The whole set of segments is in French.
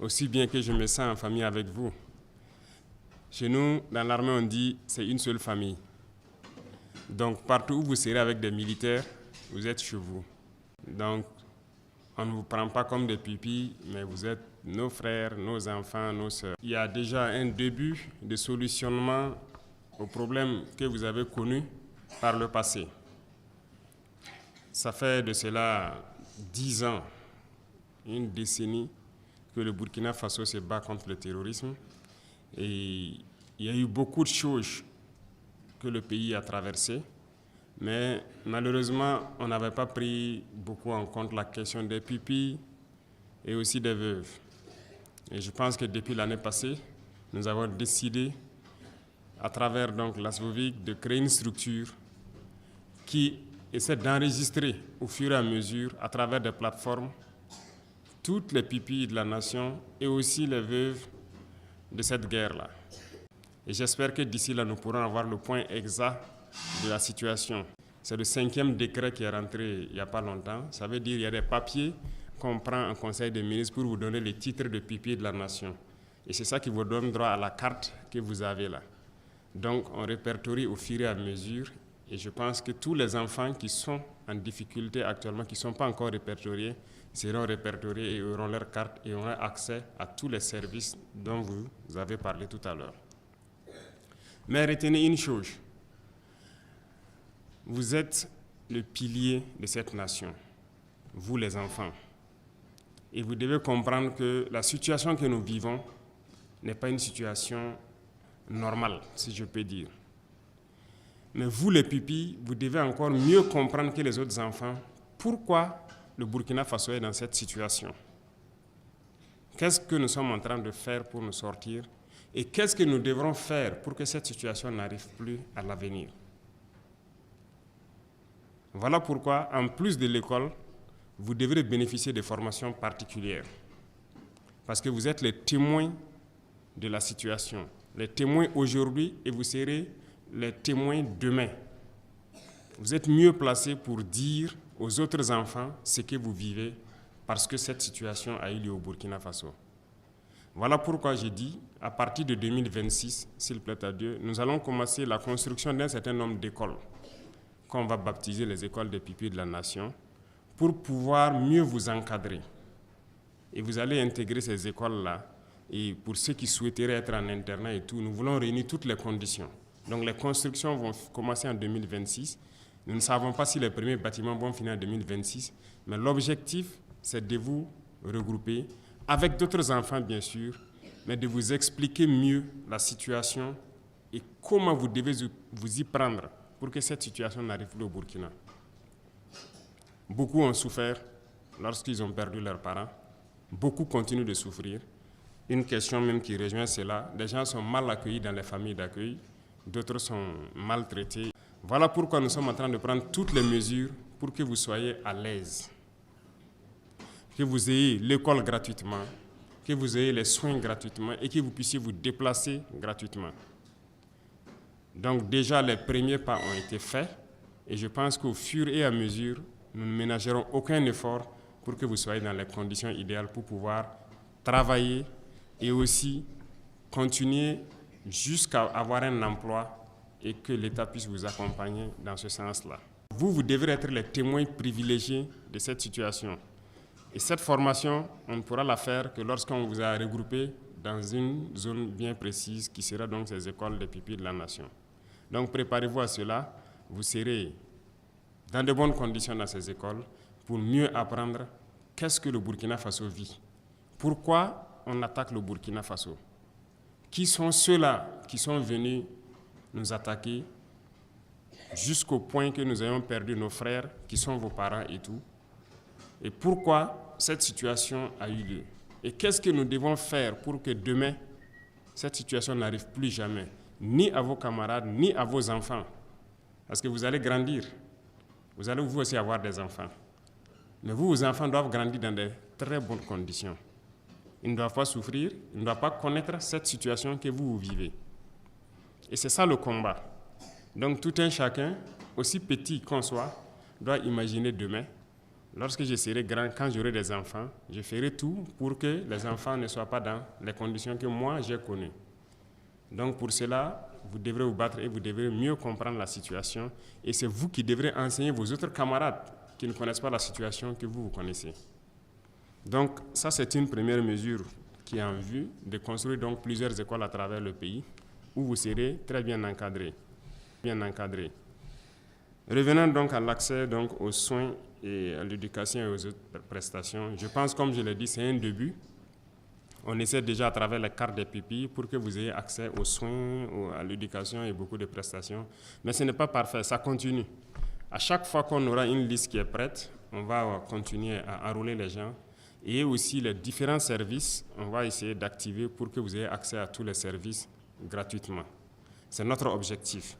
aussi bien que je me sens en famille avec vous. Chez nous, dans l'armée, on dit c'est une seule famille. Donc, partout où vous serez avec des militaires, vous êtes chez vous. Donc, on ne vous prend pas comme des pupilles, mais vous êtes nos frères, nos enfants, nos sœurs. Il y a déjà un début de solutionnement aux problèmes que vous avez connus par le passé. Ça fait de cela 10 ans, une décennie, que le Burkina Faso se bat contre le terrorisme. Et il y a eu beaucoup de choses que le pays a traversées, mais malheureusement, on n'avait pas pris beaucoup en compte la question des pupilles et aussi des veuves. Et je pense que depuis l'année passée, nous avons décidé, à travers donc l'ASVOVIC, de créer une structure qui essaie d'enregistrer au fur et à mesure, à travers des plateformes, toutes les pupilles de la nation et aussi les veuves de cette guerre-là. Et j'espère que d'ici là, nous pourrons avoir le point exact de la situation. C'est le 5e décret qui est rentré il n'y a pas longtemps. Ça veut dire qu'il y a des papiers qu'on prend en conseil des ministres pour vous donner les titres de pupilles de la nation. Et c'est ça qui vous donne droit à la carte que vous avez là. Donc on répertorie au fur et à mesure. Et je pense que tous les enfants qui sont en difficulté actuellement, qui ne sont pas encore répertoriés, seront répertoriés et auront leur carte et auront accès à tous les services dont vous avez parlé tout à l'heure. Mais retenez une chose, vous êtes le pilier de cette nation, vous les enfants. Et vous devez comprendre que la situation que nous vivons n'est pas une situation normale, si je peux dire. Mais vous, les pupilles, vous devez encore mieux comprendre que les autres enfants pourquoi le Burkina Faso est dans cette situation. Qu'est-ce que nous sommes en train de faire pour nous sortir et qu'est-ce que nous devrons faire pour que cette situation n'arrive plus à l'avenir. Voilà pourquoi, en plus de l'école, vous devrez bénéficier de formations particulières. Parce que vous êtes les témoins de la situation, les témoins aujourd'hui et vous serez les témoins demain. Vous êtes mieux placés pour dire aux autres enfants ce que vous vivez parce que cette situation a eu lieu au Burkina Faso. Voilà pourquoi j'ai dit, à partir de 2026, s'il plaît à Dieu, nous allons commencer la construction d'un certain nombre d'écoles qu'on va baptiser les écoles des pupilles de la nation pour pouvoir mieux vous encadrer. Et vous allez intégrer ces écoles-là. Et pour ceux qui souhaiteraient être en internat et tout, nous voulons réunir toutes les conditions. Donc les constructions vont commencer en 2026. Nous ne savons pas si les premiers bâtiments vont finir en 2026, mais l'objectif, c'est de vous regrouper avec d'autres enfants, bien sûr, mais de vous expliquer mieux la situation et comment vous devez vous y prendre pour que cette situation n'arrive plus au Burkina. Beaucoup ont souffert lorsqu'ils ont perdu leurs parents. Beaucoup continuent de souffrir. Une question même qui rejoint cela, des gens sont mal accueillis dans les familles d'accueil, d'autres sont maltraités. Voilà pourquoi nous sommes en train de prendre toutes les mesures pour que vous soyez à l'aise, que vous ayez l'école gratuitement, que vous ayez les soins gratuitement et que vous puissiez vous déplacer gratuitement. Donc déjà, les premiers pas ont été faits et je pense qu'au fur et à mesure, nous ne ménagerons aucun effort pour que vous soyez dans les conditions idéales pour pouvoir travailler et aussi continuer jusqu'à avoir un emploi et que l'État puisse vous accompagner dans ce sens-là. Vous devrez être les témoins privilégiés de cette situation. Et cette formation, on ne pourra la faire que lorsqu'on vous a regroupé dans une zone bien précise qui sera donc ces écoles des pupilles de la nation. Donc préparez-vous à cela, vous serez dans de bonnes conditions dans ces écoles pour mieux apprendre qu'est-ce que le Burkina Faso vit. Pourquoi on attaque le Burkina Faso? Qui sont ceux-là qui sont venus nous attaquer jusqu'au point que nous ayons perdu nos frères qui sont vos parents et tout? Et pourquoi cette situation a eu lieu? Et qu'est-ce que nous devons faire pour que demain, cette situation n'arrive plus jamais, ni à vos camarades, ni à vos enfants? Parce que vous allez grandir. Vous allez vous aussi avoir des enfants. Mais vous, vos enfants doivent grandir dans de très bonnes conditions. Ils ne doivent pas souffrir, ils ne doivent pas connaître cette situation que vous vivez. Et c'est ça le combat. Donc tout un chacun, aussi petit qu'on soit, doit imaginer demain Lorsque je serai grand, quand j'aurai des enfants, je ferai tout pour que les enfants ne soient pas dans les conditions que moi j'ai connues. Donc pour cela, vous devrez vous battre et vous devrez mieux comprendre la situation. Et c'est vous qui devrez enseigner vos autres camarades qui ne connaissent pas la situation que vous connaissez. Donc ça, c'est une première mesure qui est en vue de construire donc plusieurs écoles à travers le pays où vous serez très bien encadrés. Revenons donc à l'accès donc aux soins et à l'éducation et aux autres prestations. Je pense, comme je l'ai dit, c'est un début. On essaie déjà à travers les cartes des pupilles pour que vous ayez accès aux soins, à l'éducation et beaucoup de prestations. Mais ce n'est pas parfait, ça continue. À chaque fois qu'on aura une liste qui est prête, on va continuer à enrôler les gens. Et aussi les différents services, on va essayer d'activer pour que vous ayez accès à tous les services gratuitement. C'est notre objectif.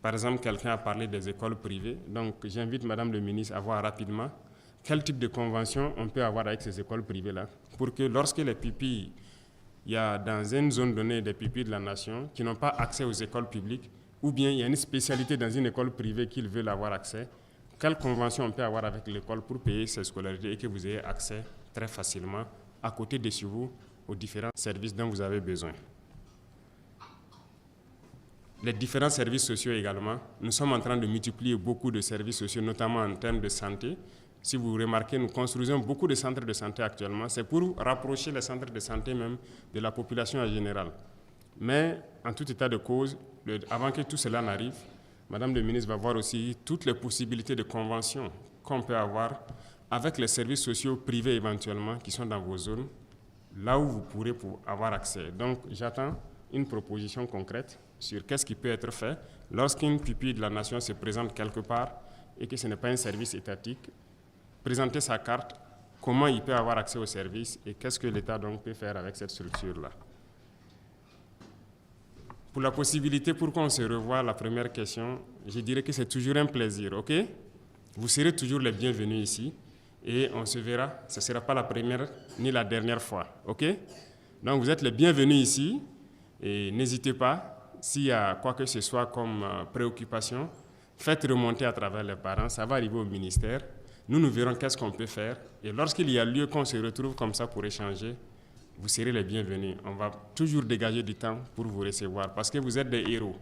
Par exemple, quelqu'un a parlé des écoles privées. Donc, j'invite Madame le ministre à voir rapidement quel type de convention on peut avoir avec ces écoles privées-là pour que lorsque les pupilles, il y a dans une zone donnée des pupilles de la nation qui n'ont pas accès aux écoles publiques ou bien il y a une spécialité dans une école privée qu'ils veulent avoir accès, quelle convention on peut avoir avec l'école pour payer ces scolarités et que vous ayez accès très facilement à côté de chez vous aux différents services dont vous avez besoin. Les différents services sociaux également, nous sommes en train de multiplier beaucoup de services sociaux, notamment en termes de santé. Si vous remarquez, nous construisons beaucoup de centres de santé actuellement. C'est pour rapprocher les centres de santé même de la population en général. Mais en tout état de cause, avant que tout cela n'arrive, Madame le ministre va voir aussi toutes les possibilités de convention qu'on peut avoir avec les services sociaux privés éventuellement qui sont dans vos zones, là où vous pourrez avoir accès. Donc j'attends une proposition concrète sur qu'est-ce qui peut être fait lorsqu'une pupille de la nation se présente quelque part et que ce n'est pas un service étatique. Présenter sa carte, comment il peut avoir accès au service et qu'est-ce que l'État donc peut faire avec cette structure-là. Pour la possibilité pour qu'on se revoie, la première question, je dirais que c'est toujours un plaisir, ok? Vous serez toujours les bienvenus ici et on se verra. Ce ne sera pas la première ni la dernière fois, ok? Donc vous êtes les bienvenus ici et n'hésitez pas, s'il y a quoi que ce soit comme préoccupation, faites remonter à travers les parents, ça va arriver au ministère. Nous verrons qu'est-ce qu'on peut faire et lorsqu'il y a lieu qu'on se retrouve comme ça pour échanger, vous serez les bienvenus. On va toujours dégager du temps pour vous recevoir parce que vous êtes des héros.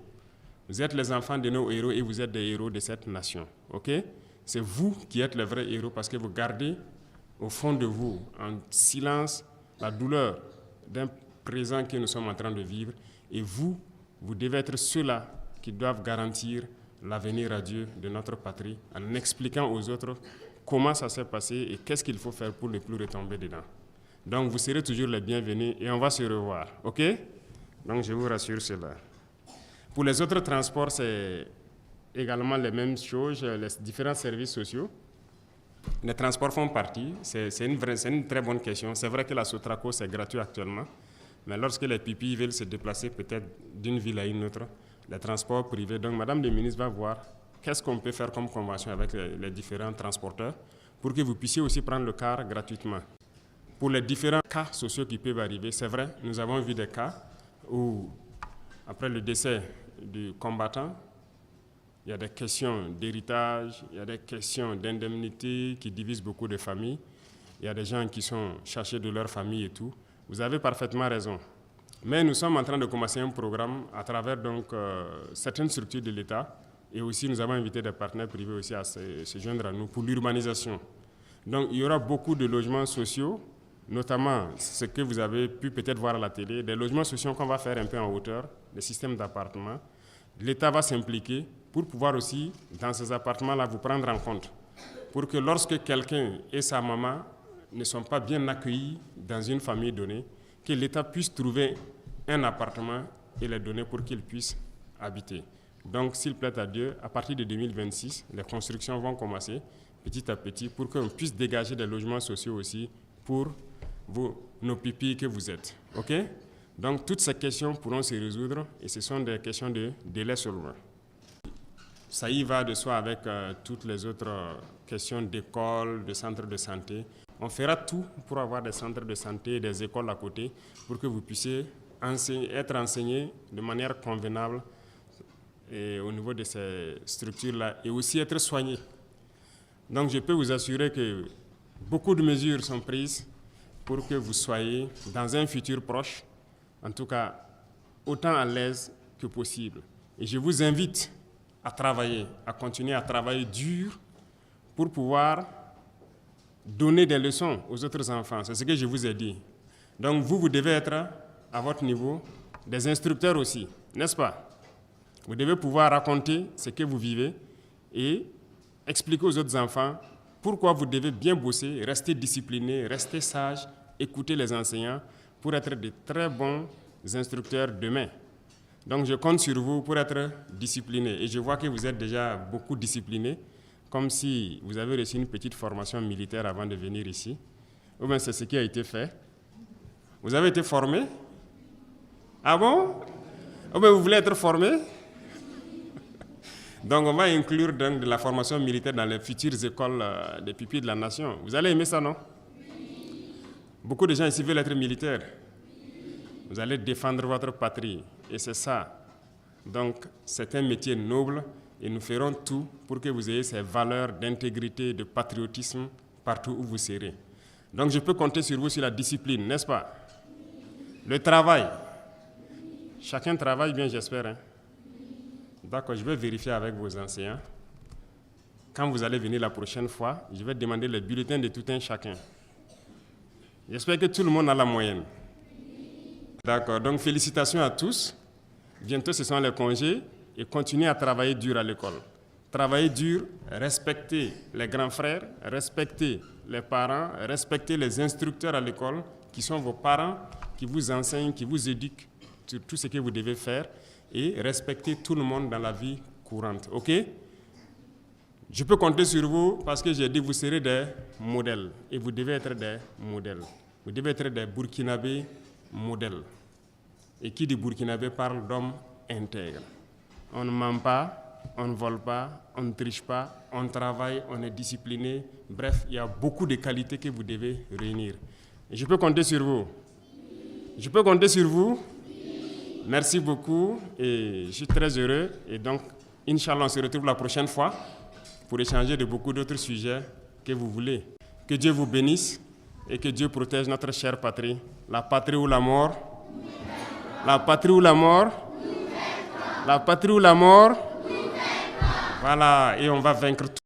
Vous êtes les enfants de nos héros et vous êtes des héros de cette nation. Ok? C'est vous qui êtes les vrais héros parce que vous gardez au fond de vous, en silence, la douleur d'un présent que nous sommes en train de vivre. Et vous devez être ceux-là qui doivent garantir l'avenir radieux de notre patrie en expliquant aux autres comment ça s'est passé et qu'est-ce qu'il faut faire pour ne plus retomber dedans. Donc, vous serez toujours les bienvenus et on va se revoir, ok? Donc, je vous rassure cela. Pour les autres transports, c'est également les mêmes choses, les différents services sociaux. Les transports font partie, c'est une très bonne question. C'est vrai que la Sotraco, c'est gratuit actuellement, mais lorsque les pupilles veulent se déplacer peut-être d'une ville à une autre, les transports privés, donc Madame le ministre va voir qu'est-ce qu'on peut faire comme convention avec les différents transporteurs pour que vous puissiez aussi prendre le car gratuitement. Pour les différents cas sociaux qui peuvent arriver, c'est vrai, nous avons vu des cas où, après le décès du combattant, il y a des questions d'héritage, il y a des questions d'indemnité qui divisent beaucoup de familles. Il y a des gens qui sont cherchés de leur famille et tout. Vous avez parfaitement raison. Mais nous sommes en train de commencer un programme à travers donc, certaines structures de l'État et aussi nous avons invité des partenaires privés aussi à se joindre à nous pour l'urbanisation. Donc il y aura beaucoup de logements sociaux, notamment ce que vous avez pu peut-être voir à la télé, des logements sociaux qu'on va faire un peu en hauteur, des systèmes d'appartements. L'État va s'impliquer pour pouvoir aussi, dans ces appartements-là, vous prendre en compte. Pour que lorsque quelqu'un et sa maman ne sont pas bien accueillis dans une famille donnée, que l'État puisse trouver un appartement et les donner pour qu'ils puissent habiter. Donc, s'il plaît à Dieu, à partir de 2026, les constructions vont commencer petit à petit pour qu'on puisse dégager des logements sociaux aussi pour nos pupilles que vous êtes. OK? Donc, toutes ces questions pourront se résoudre et ce sont des questions de délai seulement. Ça y va de soi avec toutes les autres questions d'école, de centres de santé. On fera tout pour avoir des centres de santé et des écoles à côté pour que vous puissiez être enseignés de manière convenable et au niveau de ces structures-là et aussi être soignés. Donc je peux vous assurer que beaucoup de mesures sont prises pour que vous soyez dans un futur proche, en tout cas autant à l'aise que possible. Et je vous invite à travailler, à continuer à travailler dur pour pouvoir donner des leçons aux autres enfants. C'est ce que je vous ai dit. Donc vous devez être à votre niveau des instructeurs aussi, n'est-ce pas? Vous devez pouvoir raconter ce que vous vivez et expliquer aux autres enfants pourquoi vous devez bien bosser, rester discipliné, rester sage, écouter les enseignants pour être de très bons instructeurs demain. Donc je compte sur vous pour être discipliné. Et je vois que vous êtes déjà beaucoup discipliné, comme si vous avez reçu une petite formation militaire avant de venir ici. Ou bien c'est ce qui a été fait. Vous avez été formé? Ah bon? Ou bien vous voulez être formé? Donc on va inclure donc de la formation militaire dans les futures écoles des pupilles de la nation. Vous allez aimer ça, non? Beaucoup de gens ici veulent être militaires. Vous allez défendre votre patrie. Et c'est ça. Donc c'est un métier noble et nous ferons tout pour que vous ayez ces valeurs d'intégrité, de patriotisme partout où vous serez. Donc je peux compter sur vous sur la discipline, n'est-ce pas? Le travail. Chacun travaille bien, j'espère. Hein? D'accord, je vais vérifier avec vos enseignants. Quand vous allez venir la prochaine fois, je vais demander les bulletins de tout un chacun. J'espère que tout le monde a la moyenne. D'accord, donc félicitations à tous. Bientôt, ce sont les congés et continuez à travailler dur à l'école. Travailler dur, respectez les grands frères, respectez les parents, respectez les instructeurs à l'école qui sont vos parents, qui vous enseignent, qui vous éduquent sur tout ce que vous devez faire et respectez tout le monde dans la vie courante. OK? Je peux compter sur vous parce que j'ai dit que vous serez des modèles et vous devez être des modèles. Vous devez être des Burkinabés modèles. Et qui dit Burkinabé parle d'hommes intègres. On ne ment pas, on ne vole pas, on ne triche pas, on travaille, on est discipliné. Bref, il y a beaucoup de qualités que vous devez réunir. Et je peux compter sur vous. Je peux compter sur vous. Merci beaucoup et je suis très heureux. Et donc, Inch'Allah, on se retrouve la prochaine fois pour échanger de beaucoup d'autres sujets que vous voulez. Que Dieu vous bénisse et que Dieu protège notre chère patrie. La patrie ou la mort? La patrie ou la mort? La patrie ou la mort? Voilà, et on va vaincre tout.